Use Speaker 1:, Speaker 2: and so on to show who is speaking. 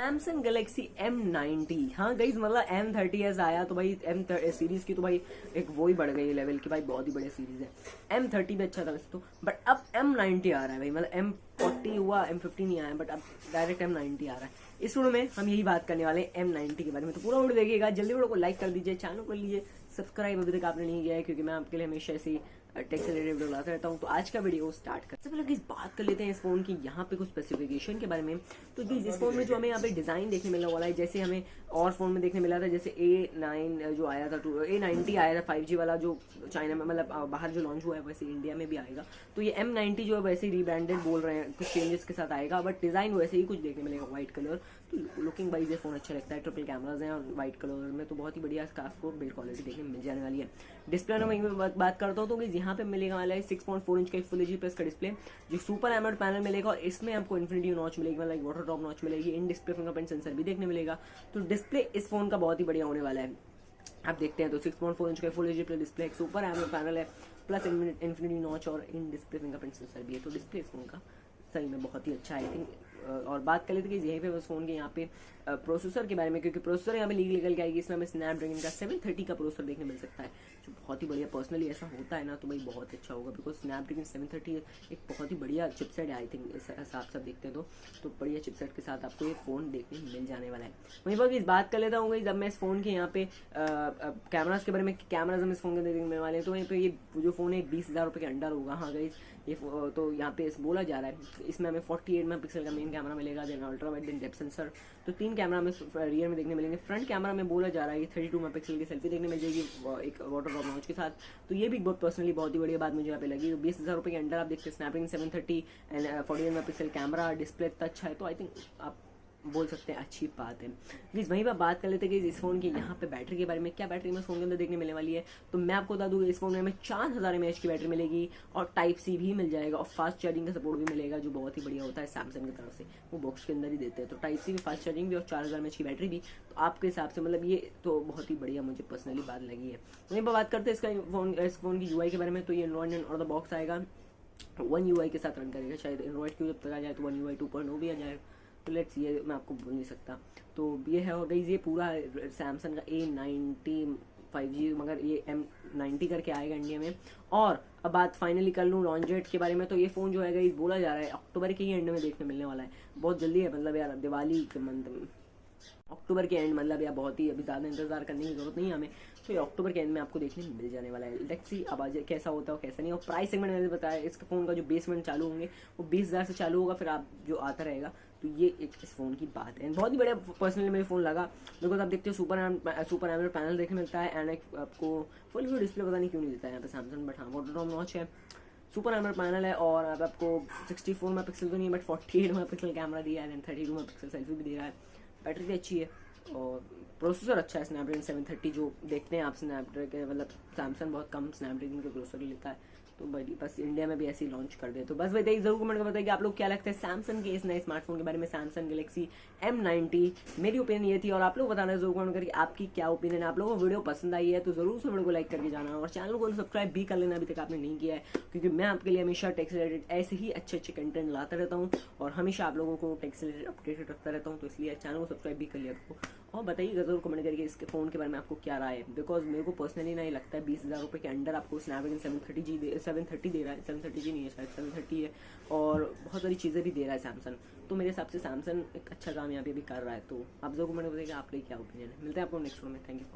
Speaker 1: Samsung Galaxy M90। हाँ guys, मतलब M30s आया तो भाई M सीरीज की तो भाई एक वो ही बढ़ गई लेवल की, भाई बहुत ही बढ़िया सीरीज है। M30 भी अच्छा था वैसे तो, बट अब M90 आ रहा है भाई। मतलब M40 हुआ, M50 नहीं आया, बट अब डायरेक्ट M90 आ रहा है। इस वीडियो में हम यही बात करने वाले हैं M90 के बारे में। तो पूरा वीडियो देखिएगा, जल्दी वीडियो को लाइक कर दीजिए, चैनल को लीजिए सब्सक्राइब अभी तक आपने नहीं किया है, क्योंकि मैं आपके लिए हमेशा ऐसी टेक से रिलेटेड वीडियो लाता रहता हूँ। तो आज का वीडियो स्टार्ट कर सबसे पहले बात कर लेते हैं इस फोन की यहाँ पे कुछ स्पेसिफिकेशन के बारे में। तो इस फोन में जो हमें यहाँ पे डिजाइन देखने मिलने वाला है, जैसे हमें और फोन में देखने मिला था, जैसे A9 जो आया था, A90 आया था 5G वाला, जो चाइना में मतलब बाहर जो लॉन्च हुआ है, वैसे इंडिया में भी आएगा। तो ये M90 जो है वैसे ही रीब्रांडेड बोल रहे हैं, कुछ चेंजेस के साथ आएगा, बट डिजाइन वैसे ही कुछ देखने मिलेगा, व्हाइट कलर। तो लुकिंग वाइज ये फोन अच्छा लगता है, ट्रिपल कैमराज हैं और व्हाइट कलर में, तो बहुत ही बढ़िया आपको बिल्ड क्वालिटी देखने मिल जाने वाली है। डिस्प्ले में बात करता हूँ तो यहाँ पे मिलेगा वाला है 6.4 इंच का फुल एचडी प्लस का डिस्प्ले, जो सुपर एमोलेड पैनल मिलेगा, और इसमें आपको इन्फिनिटी नॉच मिलेगी, मतलब वाटर ड्रॉप नॉच मिलेगी, इन डिस्प्ले फिंगरप्रिंट सेंसर भी देखने मिलेगा। तो डिस्प्ले इस फोन का बहुत ही बढ़िया होने वाला है। आप देखते हैं तो 6.4 इंच का फुल एचडी प्लस डिस्प्ले, एक सुपर एमोलेड पैनल है, प्लस इन्फिनिटी नॉच और इन डिस्प्ले फिंगरप्रिंट सेंसर भी है। तो डिस्प्ले इस फोन का सही में बहुत ही अच्छा है, आई थिंक। और बात कर लेते हैं कि यहीं पे उस फोन के यहाँ पे प्रोसेसर के बारे में, क्योंकि प्रोसेसर यहाँ पे लीक निकल के आएगी। इसमें हमें स्नैपड्रैगन का 730 का प्रोसेसर देखने मिल सकता है, जो बहुत ही बढ़िया। पर्सनली ऐसा होता है ना तो भाई बहुत अच्छा होगा, बिकॉज स्नैपड्रैगन 730 एक बहुत ही बढ़िया चिपसेट है, आई थिंक इस हिसाब से देखते हैं तो बढ़िया चिपसेट के साथ आपको ये फोन देखने मिल जाने वाला है। वहीं पर इस बात कर लेता हूँ जब मैं इस फोन के यहाँ पे कैमराज के बारे में, कैमराज हम इस फोन के देखने मिलने वाले हैं, तो वहीं पे ये जो फोन है 20,000 रुपये के अंडर होगा। हाँ गाइस, ये तो यहाँ पे बोला जा रहा है इसमें हमें 48 मेगापिक्सल का मेन कैमरा मिलेगा, then ultra wide, then depth sensor. तो 3 कैमरा में रियर में देखने मिलेंगे। फ्रंट कैमरा में बोला जा रहा है 32 मेगापिक्सल की सेल्फी देखने मिल जाएगी, एक वाटर ड्रॉप नॉच के साथ। तो ये भी बहुत पर्सनली बहुत ही बढ़िया बात मुझे यहाँ पे लगी। 20,000 रुपये के अंडर आप देखते हैं Snapdragon 730 and 48 megapixel camera, display touch है, तो आई थिंक आप बोल सकते हैं अच्छी बात है। प्लीज वहीं पर बात कर लेते हैं कि इस फोन की यहाँ पे बैटरी के बारे में, क्या बैटरी में इस फोन के अंदर देखने मिलने वाली है। तो मैं आपको बता दूं इस फोन में हमें 4000 mAh की बैटरी मिलेगी, और टाइप सी भी मिल जाएगा, और फास्ट चार्जिंग का सपोर्ट भी मिलेगा, जो बहुत ही बढ़िया होता है सैमसंग की तरफ से, वो बॉक्स के अंदर ही देते हैं। तो टाइप सी भी, फास्ट चार्जिंग भी और 4000 mAh की बैटरी भी, तो आपके हिसाब से मतलब ये तो बहुत ही बढ़िया मुझे पर्सनली बात लगी है। वहीं पर बात करते हैं इस फोन की यूआई के बारे में। तो ये एंड्रॉइड और द बॉक्स आएगा 1 UI के साथ रन करेगा, शायद एंड्रॉइड की जब तक आ जाए तो 1 UI 2.0 भी आ जाए, तो लेट्स ये मैं आपको बोल नहीं सकता। तो ये है, और गाइस ये पूरा सैमसंग का A90 5G, मगर ये M90 करके आएगा इंडिया में। और अब बात फाइनली कर लूँ लॉन्च डेट के बारे में, तो ये फोन जो है गाइस बोला जा रहा है अक्टूबर के ही एंड में देखने मिलने वाला है, बहुत जल्दी है। मतलब यार दिवाली के मंथ में, अक्टूबर के एंड, मतलब यार बहुत ही अभी ज़्यादा इंतजार करने की जरूरत नहीं है हमें, तो ये अक्टूबर के एंड में आपको देखने मिल जाने वाला है। लेट्स सी अब आज कैसा होता है और कैसा नहीं। और प्राइस सेगमेंट मैंने बताया, इसके फोन का जो बेस वेरिएंट चालू होंगे वो 20,000 से चालू होगा, फिर आप जो आता रहेगा। तो ये एक इस फोन की बात है, बहुत ही बढ़िया पर्सनली मेरे फोन लगा, बिकॉज आप देखते हो सुपर एमोलेड पैनल देखने मिलता है, एंड एक आपको फुल व्यू डिस्प्ले पता नहीं क्यों नहीं देता है यहाँ पे सैमसंग, बट हाँ वाटर ड्रॉप नॉच है, सुपर एमोलेड पैनल है, और अब आपको 64 मेगापिक्सल तो नहीं है, बट 48 मेगापिक्सल कैमरा दिया है, 32 मेगापिक्सल सेल्फी भी दे रहा है। बैटरी भी अच्छी है, और प्रोसेसर अच्छा है स्नैपड्रैगन 730, जो देखते हैं आप स्नैपड्रैगन, मतलब सैमसंग बहुत कम स्नैपड्रैगन के प्रोसेसर लेता है, तो बस इंडिया में भी ऐसे ही लॉन्च कर दे। तो बस बताइए, जरूर कमेंट कर बताइए कि आप लोग क्या लगता है सैमसंग के इस नए स्मार्टफोन के बारे में, सैमसंग गैलेक्सी M90। मेरी ओपिनियन ये थी, और आप लोग बताना जरूर कमेंट करके आपकी क्या ओपिनियन है। आप लोगों को वीडियो पसंद आई है तो जरूर से वीडियो को लाइक करके जाना, और चैनल को सब्सक्राइब भी कर लेना अभी तक आपने नहीं किया है, क्योंकि मैं आपके लिए हमेशा टेक से रिलेटेड ऐसे ही अच्छे अच्छे कंटेंट लाता रहता हूँ, और हमेशा आप लोगों को टेक से रिलेटेड अपडेटेड रखता रहता हूँ। तो इसलिए चैनल को सब्सक्राइब भी कर लिया आपको, और बताइएगा जरूर कमेंट करके इसके फोन के बारे में आपको क्या राय है, बिकॉज मेरे को पर्सनली नहीं लगता है 20,000 रुपये के अंडर आपको स्नैपड्रैगन 730 दे रहा है, 730 नहीं है शायद 730 है, और बहुत सारी चीज़ें भी दे रहा है सैमसंग। तो मेरे हिसाब से सैमसंग एक अच्छा काम यहाँ पे भी कर रहा है। तो आप जरूर कमेंट बताइएगा आप लोग क्या ओपिनियन है। मिलते हैं आपको नेक्स्ट वीडियो में। Thank you.